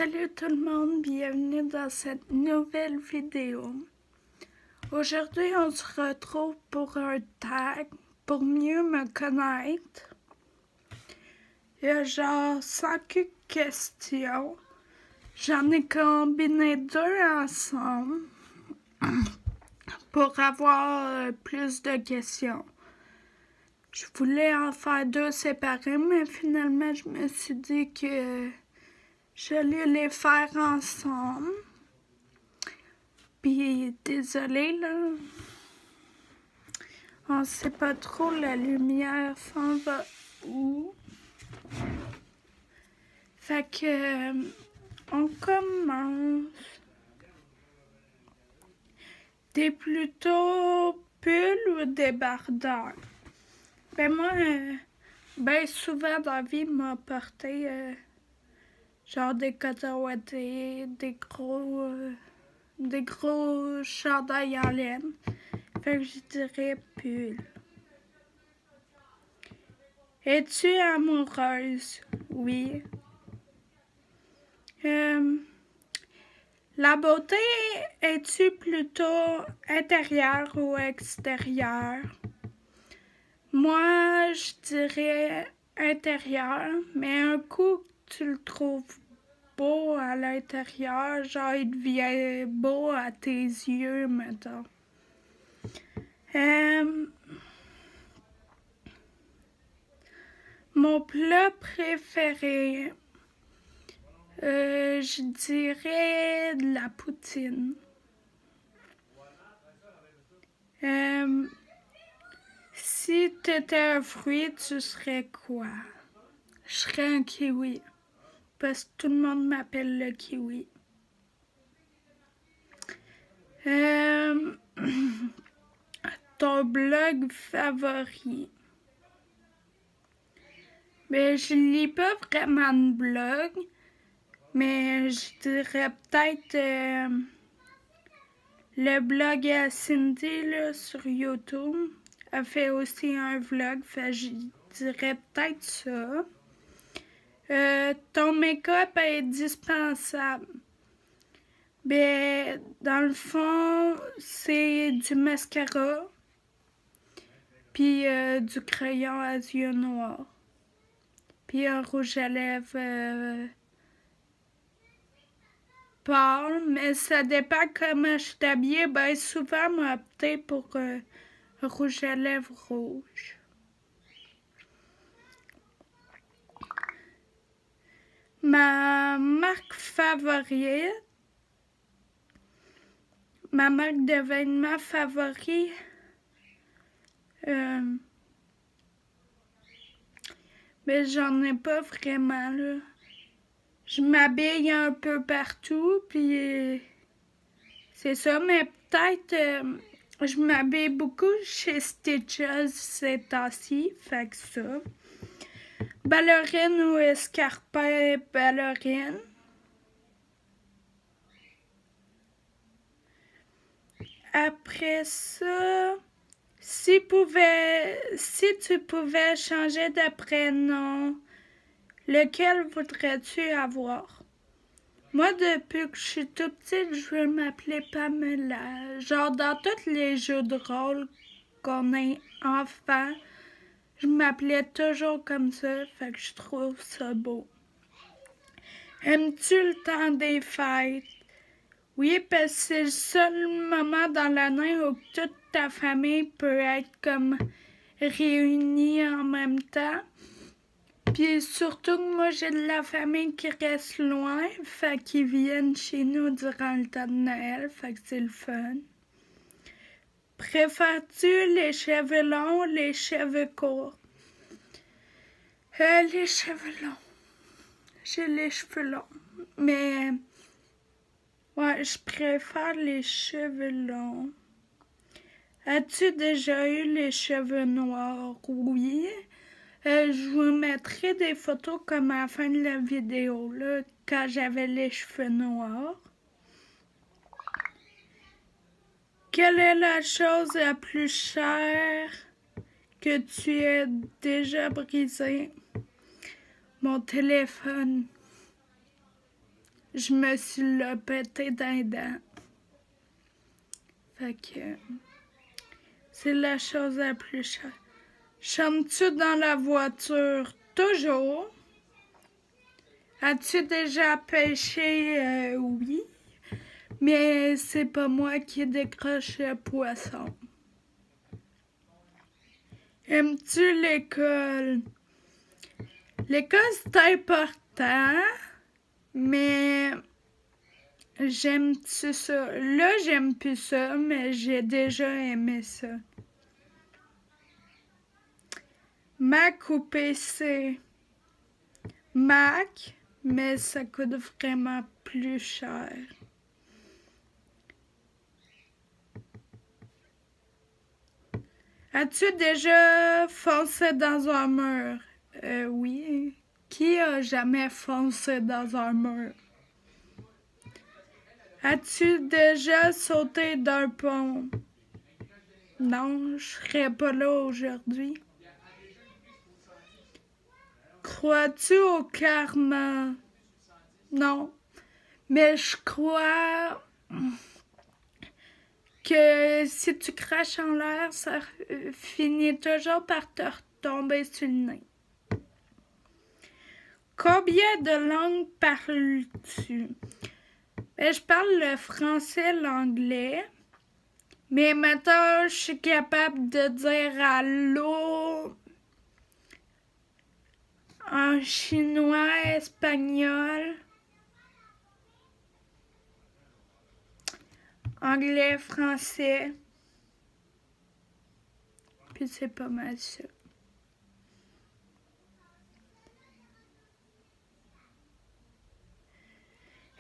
Salut tout le monde, bienvenue dans cette nouvelle vidéo. Aujourd'hui, on se retrouve pour un tag pour mieux me connaître. Il y a genre 5 questions. J'en ai combiné 2 ensemble pour avoir plus de questions. Je voulais en faire 2 séparés, mais finalement, je me suis dit que j'allais les faire ensemble. Puis, désolée, là. On sait pas trop, la lumière s'en va où. Fait que, on commence. T'es plutôt pull ou débardeur? Ben moi, ben souvent dans la vie, m'a porté genre des cotons ouatés, des gros chandails en laine. Fait que je dirais pull. Es-tu amoureuse? Oui. La beauté, es-tu plutôt intérieure ou extérieure? Moi, je dirais intérieur, mais un coup tu le trouves beau à l'intérieur, genre il devient beau à tes yeux, mettons. Mon plat préféré, je dirais de la poutine. Si tu étais un fruit, tu serais quoi? Je serais un kiwi, parce que tout le monde m'appelle le kiwi. Ton blog favori? Mais je lis pas vraiment de blog, mais je dirais peut-être le blog à Cindy là, sur YouTube. Elle fait aussi un vlog, fait je dirais peut-être ça. Ton make-up est indispensable. Ben, dans le fond, c'est du mascara, puis du crayon à yeux noirs, puis un rouge à lèvres pâle, mais ça dépend comment je suis habillée. Ben, souvent, moi, opté pour rouge à lèvres rouge. Ma marque favorite, ma marque de vêtements favorite, mais j'en ai pas vraiment, là. Je m'habille un peu partout, puis c'est ça, mais peut-être je m'habille beaucoup chez Stitches ces temps-ci, fait que ça. Ballerine ou escarpin ballerine. Après ça, si tu pouvais changer de prénom, lequel voudrais-tu avoir? Moi, depuis que je suis toute petite, je veux m'appeler Pamela. Genre, dans tous les jeux de rôle qu'on est enfant, je m'appelais toujours comme ça, fait que je trouve ça beau. Aimes-tu le temps des fêtes? Oui, parce que c'est le seul moment dans l'année où toute ta famille peut être comme réunie en même temps. Puis surtout que moi, j'ai de la famille qui reste loin, fait qu'ils viennent chez nous durant le temps de Noël, fait que c'est le fun. Préfères-tu les cheveux longs ou les cheveux courts? Les cheveux longs. J'ai les cheveux longs, mais ouais, je préfère les cheveux longs. As-tu déjà eu les cheveux noirs? Oui. Je vous mettrai des photos comme à la fin de la vidéo, là, quand j'avais les cheveux noirs. Quelle est la chose la plus chère que tu aies déjà brisée? Mon téléphone. je me suis le pété dans les dents. Fait que c'est la chose la plus chère. Chantes-tu dans la voiture toujours? As-tu déjà pêché? Oui. Mais c'est pas moi qui décroche le poisson. Aimes-tu l'école? L'école, c'est important, mais j'aime-tu ça? Là, j'aime plus ça, mais j'ai déjà aimé ça. Mac ou PC? Mac, mais ça coûte vraiment plus cher. As-tu déjà foncé dans un mur? Oui. Qui a jamais foncé dans un mur? As-tu déjà sauté d'un pont? Non, je serais pas là aujourd'hui. Crois-tu au karma? Non, mais je crois que si tu craches en l'air, ça finit toujours par te retomber sur le nez. Combien de langues parles-tu? Je parle le français, l'anglais, mais maintenant je suis capable de dire allô en chinois, espagnol, anglais, français, puis c'est pas mal ça.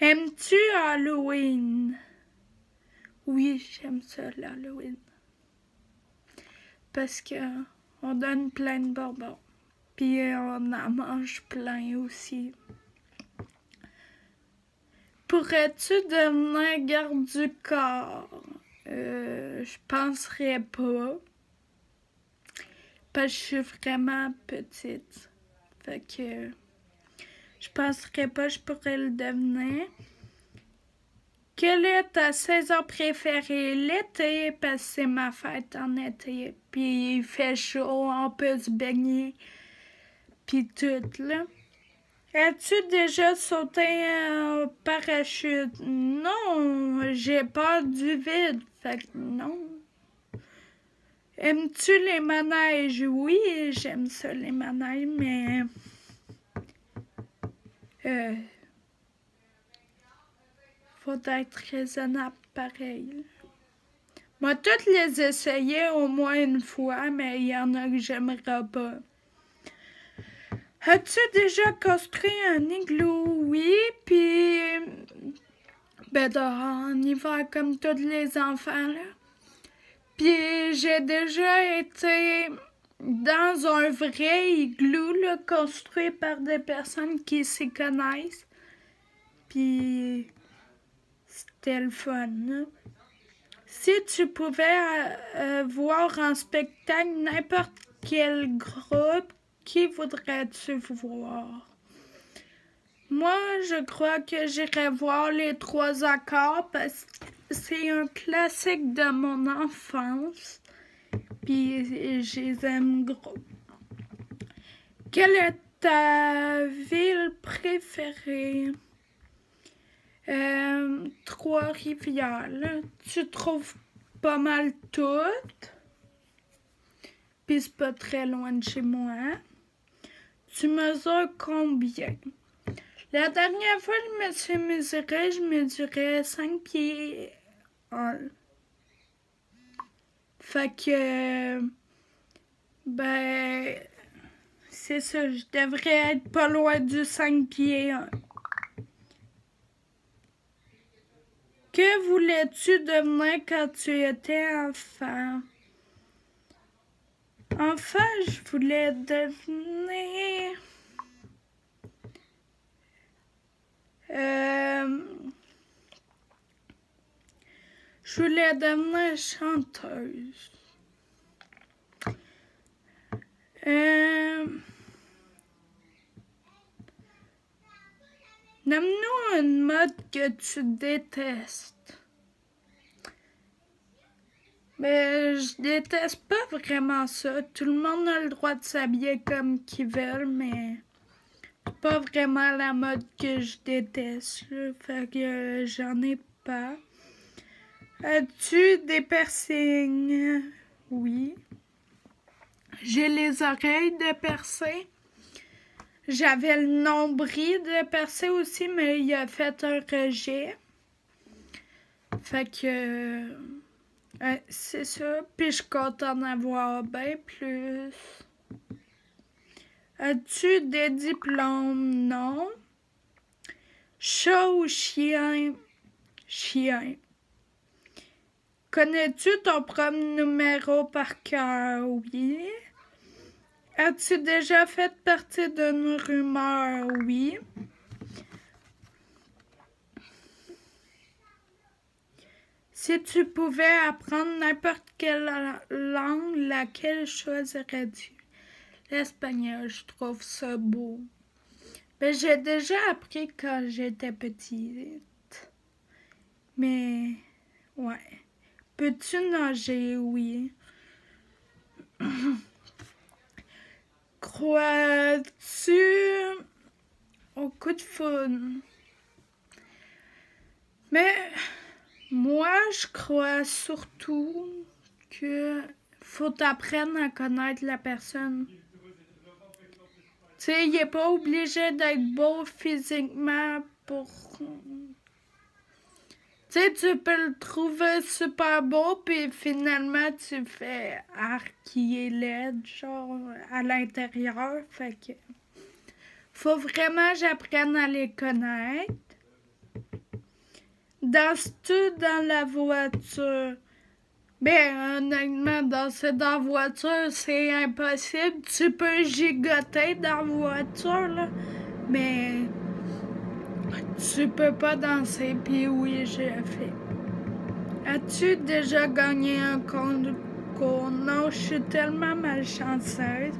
Aimes-tu Halloween? Oui, j'aime ça, l'Halloween. Parce que on donne plein de bonbons. Puis on en mange plein aussi. Pourrais-tu devenir garde du corps? Je penserais pas. Parce que je suis vraiment petite. Fait que je penserais pas que je pourrais le devenir. Quelle est ta saison préférée? L'été, parce que c'est ma fête en été. Puis il fait chaud, on peut se baigner. Puis tout, là. As-tu déjà sauté en parachute? Non, j'ai peur du vide. Fait que non. Aimes-tu les manèges? Oui, j'aime ça, les manèges, mais... faut être raisonnable pareil. Moi, toutes les essayer au moins une fois, mais il y en a que j'aimerais pas. As-tu déjà construit un igloo? Oui, puis... dehors en hiver comme tous les enfants, là. Puis j'ai déjà été dans un vrai igloo, là, construit par des personnes qui s'y connaissent. Puis c'était le fun, là. Si tu pouvais voir en spectacle n'importe quel groupe, qui voudrais-tu voir? Moi, je crois que j'irais voir les Trois Accords parce que c'est un classique de mon enfance. Puis je les aime gros. Quelle est ta ville préférée? Trois-Rivières, là. Tu trouves pas mal toutes. Puis c'est pas très loin de chez moi. Tu mesures combien? La dernière fois que je me suis mesurée, je mesurais 5 pieds 1. Fait que, c'est ça, je devrais être pas loin du 5 pieds 1. Que voulais-tu devenir quand tu étais enfant? Enfant, je voulais devenir... je voulais devenir chanteuse. Nomme-nous une mode que tu détestes. Mais je déteste pas vraiment ça. Tout le monde a le droit de s'habiller comme qu'ils veulent, mais c'est pas vraiment la mode que je déteste. Là. Fait que j'en ai pas. As-tu des piercings? Oui. J'ai les oreilles de percé. J'avais le nombril de percé aussi, mais il a fait un rejet. Fait que c'est ça. Puis je compte en avoir bien plus. As-tu des diplômes? Non. Chat ou chien? Chien. Connais-tu ton premier numéro par cœur? Oui. As-tu déjà fait partie d'une rumeur? Oui. Si tu pouvais apprendre n'importe quelle langue, laquelle choisirais-tu? L'espagnol, je trouve ça beau. Ben, j'ai déjà appris quand j'étais petite. Mais, ouais. Peux-tu nager? Oui. Crois-tu au coup de foudre? Mais moi, je crois surtout que faut apprendre à connaître la personne. Tu sais, il n'est pas obligé d'être beau physiquement pour... Tu sais, tu peux le trouver super beau, puis finalement, tu fais qui est laid, genre, à l'intérieur. Fait que... Faut vraiment que j'apprenne à les connaître. Danses-tu dans la voiture? Ben, honnêtement, danser dans la voiture, c'est impossible. Tu peux gigoter dans la voiture, là, mais tu peux pas danser, puis oui, j'ai fait. As-tu déjà gagné un concours? Non, je suis tellement malchanceuse.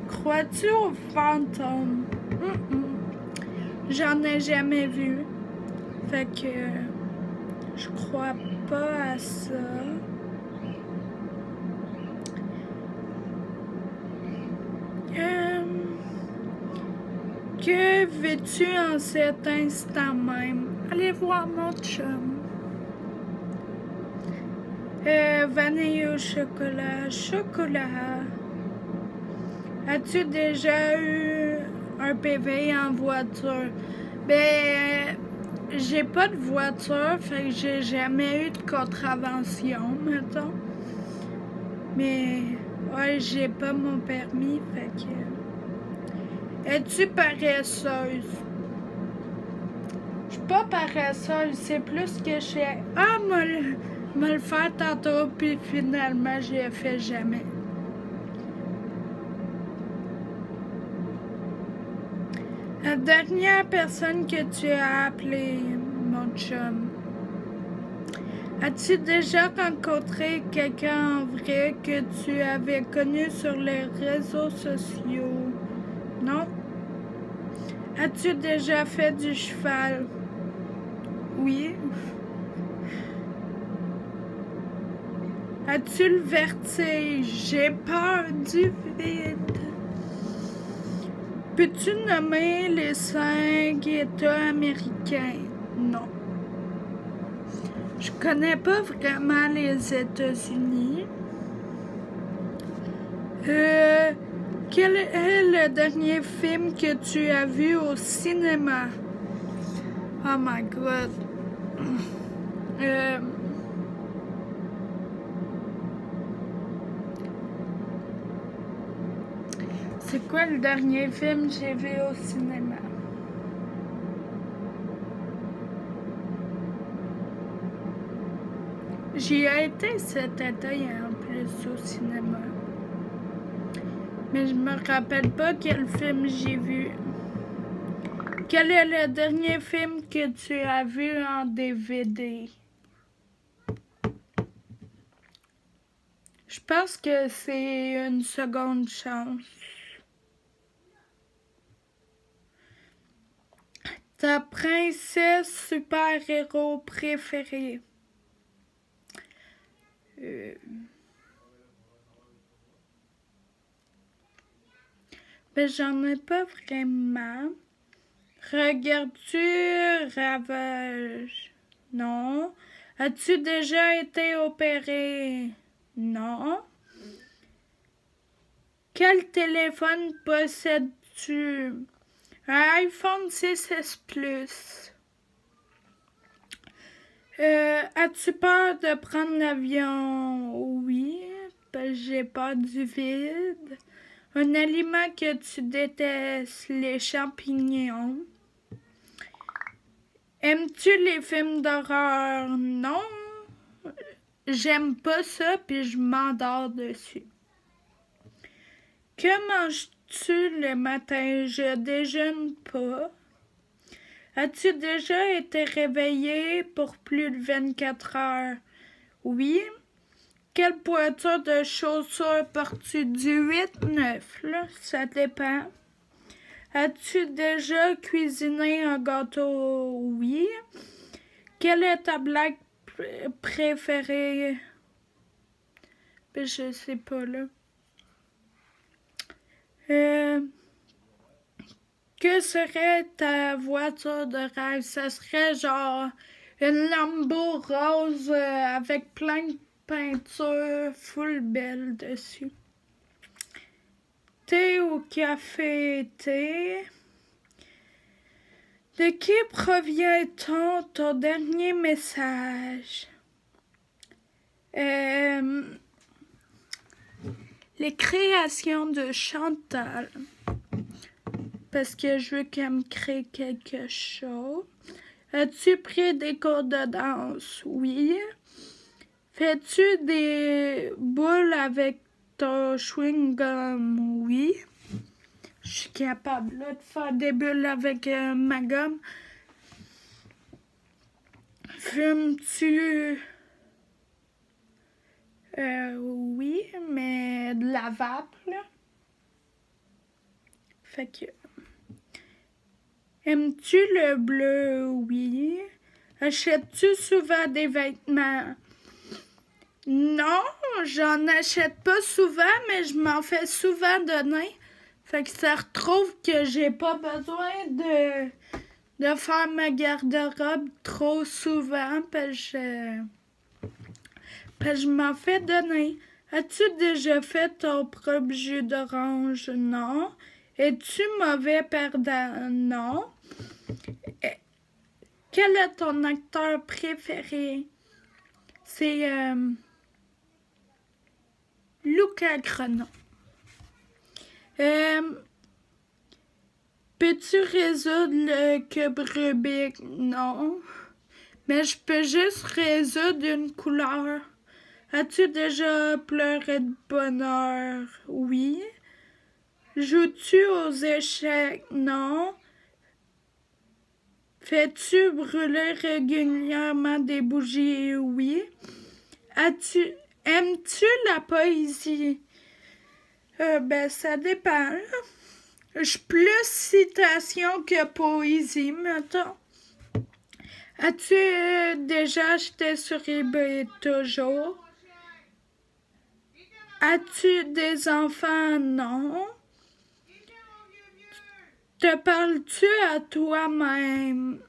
Crois-tu aux fantômes? J'en ai jamais vu. Fait que je crois pas à ça. Que veux-tu en cet instant même? Allez voir mon chum. Vanille au chocolat. Chocolat. As-tu déjà eu un PV en voiture? Ben, j'ai pas de voiture, fait que j'ai jamais eu de contravention, mettons. Mais, ouais, j'ai pas mon permis, fait que... Es-tu paresseuse? Je suis pas paresseuse, c'est plus que je suis... Ah, me le faire tantôt, puis finalement, j'ai fait jamais. La dernière personne que tu as appelée, mon chum, as-tu déjà rencontré quelqu'un en vrai que tu avais connu sur les réseaux sociaux? Non? As-tu déjà fait du cheval? Oui. As-tu le vertige? J'ai peur du vide. Peux-tu nommer les 5 États américains? Non. Je connais pas vraiment les États-Unis. Quel est le dernier film que tu as vu au cinéma? Oh my god. C'est quoi le dernier film que j'ai vu au cinéma? J'y ai été cet été en plus au cinéma. Mais je me rappelle pas quel film j'ai vu. Quel est le dernier film que tu as vu en DVD? Je pense que c'est Une seconde chance. Ta princesse super-héros préférée? Ben, j'en ai pas vraiment. Regardes-tu Ravage? Non. As-tu déjà été opéré? Non. Quel téléphone possèdes-tu? Un iPhone 6S Plus. As-tu peur de prendre l'avion? Oui, parce que j'ai peur du vide. Un aliment que tu détestes, les champignons. Aimes-tu les films d'horreur? Non. J'aime pas ça, puis je m'endors dessus. Que manges-tu le matin? Je déjeune pas. As-tu déjà été réveillé pour plus de 24 heures? Oui. Quelle pointure de chaussures portes-tu? Du 8-9, là, ça dépend. As-tu déjà cuisiné un gâteau? Oui. Quelle est ta blague préférée? Ben, je sais pas, là. Que serait ta voiture de rêve? Ça serait genre une Lambo rose avec plein de peinture full belle dessus. Thé ou café? Thé. De qui provient ton dernier message? Les créations de Chantal. Parce que je veux qu'elle me crée quelque chose. As-tu pris des cours de danse? Oui. Fais-tu des boules avec ton chewing-gum? Oui. Je suis capable là, de faire des bulles avec ma gomme. Fumes-tu? Oui, mais de la vape, là. Fait que... Aimes-tu le bleu? Oui. Achètes-tu souvent des vêtements? Non, j'en achète pas souvent, mais je m'en fais souvent donner. Fait que ça retrouve que j'ai pas besoin de faire ma garde-robe trop souvent parce que je m'en fais donner. As-tu déjà fait ton propre jus d'orange? Non. Es-tu mauvais perdant? Non. Quel est ton acteur préféré? C'est Luca Grenon. Peux-tu résoudre le cube Rubik? Non. Mais je peux juste résoudre une couleur. As-tu déjà pleuré de bonheur? Oui. Joues-tu aux échecs? Non. Fais-tu brûler régulièrement des bougies? Oui. Aimes-tu la poésie? Ben, ça dépend. Je suis plus citation que poésie, mettons. As-tu déjà acheté sur eBay? Toujours. As-tu des enfants? Non. Te parles-tu à toi-même?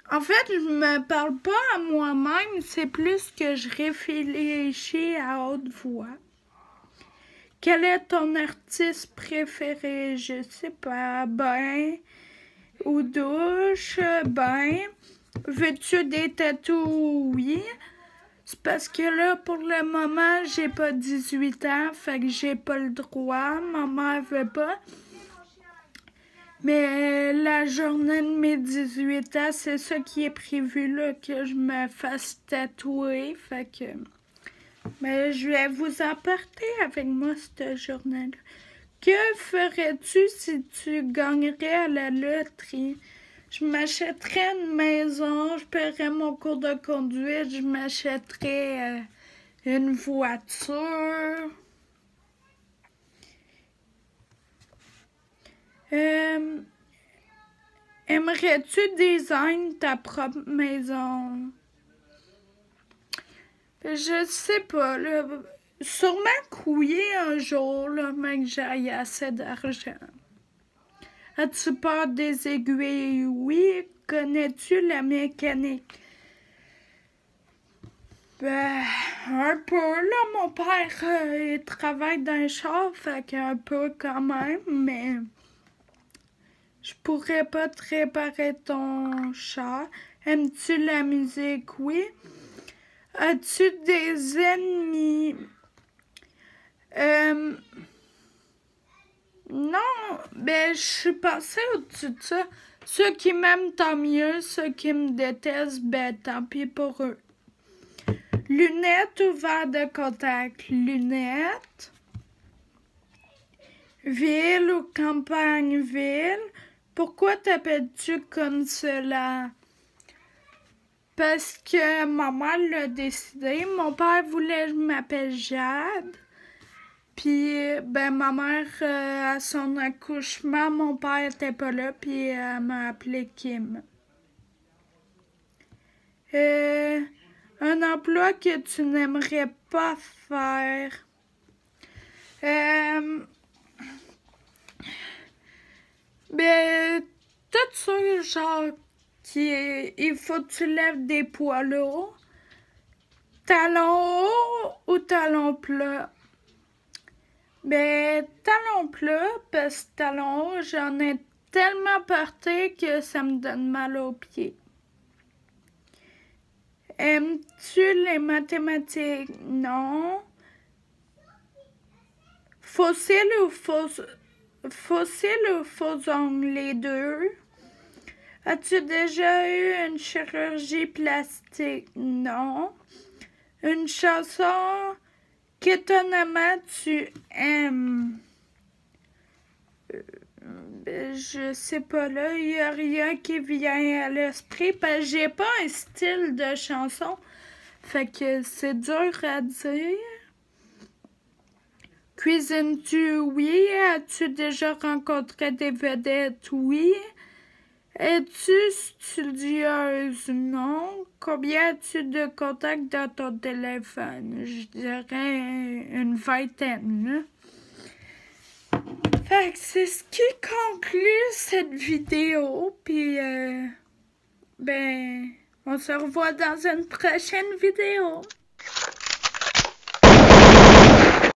En fait, je me parle pas à moi-même, c'est plus que je réfléchis à haute voix. Quel est ton artiste préféré? Je sais pas. Ben ou douche? Ben. Veux-tu des tatous? Oui. C'est parce que là, pour le moment, j'ai pas 18 ans, fait que j'ai pas le droit. Ma mère veut pas. Mais la journée de mes 18 ans, c'est ça qui est prévu, là, que je me fasse tatouer. Fait que... Mais je vais vous emporter avec moi cette journée-là. Que ferais-tu si tu gagnerais à la loterie? Je m'achèterais une maison, je paierais mon cours de conduite, je m'achèterais une voiture. Aimerais-tu design ta propre maison? Je sais pas, là. Sûrement que oui un jour, là, mais que j'aille assez d'argent. As-tu peur des aiguilles? Oui. Connais-tu la mécanique? Ben, un peu, là. Mon père, il travaille dans un char, fait qu'un peu quand même, mais je pourrais pas te réparer ton char. Aimes-tu la musique? Oui. As-tu des ennemis? Non, ben je suis passée au-dessus de ça. Ceux qui m'aiment, tant mieux. Ceux qui me détestent, ben tant pis pour eux. Lunettes ou verres de contact? Lunettes. Ville ou campagne? Ville. Pourquoi t'appelles-tu comme cela? Parce que maman l'a décidé. Mon père voulait que je m'appelle Jade. Puis, ben, ma mère, à son accouchement, mon père était pas là, puis elle m'a appelé Kim. Un emploi que tu n'aimerais pas faire. Ben, tout ça, genre, il faut que tu lèves des poids lourds. Talons hauts ou talons plats? Ben, talons plats, parce que talons hauts, j'en ai tellement porté que ça me donne mal aux pieds. Aimes-tu les mathématiques? Non. Fossile ou faux ongles, les deux? As-tu déjà eu une chirurgie plastique? Non. Une chanson qu'étonnamment tu aimes? Je sais pas, là, il n'y a rien qui vient à l'esprit parce que j'ai pas un style de chanson. Fait que c'est dur à dire. Cuisines-tu? Oui. As-tu déjà rencontré des vedettes? Oui. Es-tu studieuse? Non. Combien as-tu de contacts dans ton téléphone? Je dirais une vingtaine. Fait que c'est ce qui conclut cette vidéo. Puis, ben, on se revoit dans une prochaine vidéo.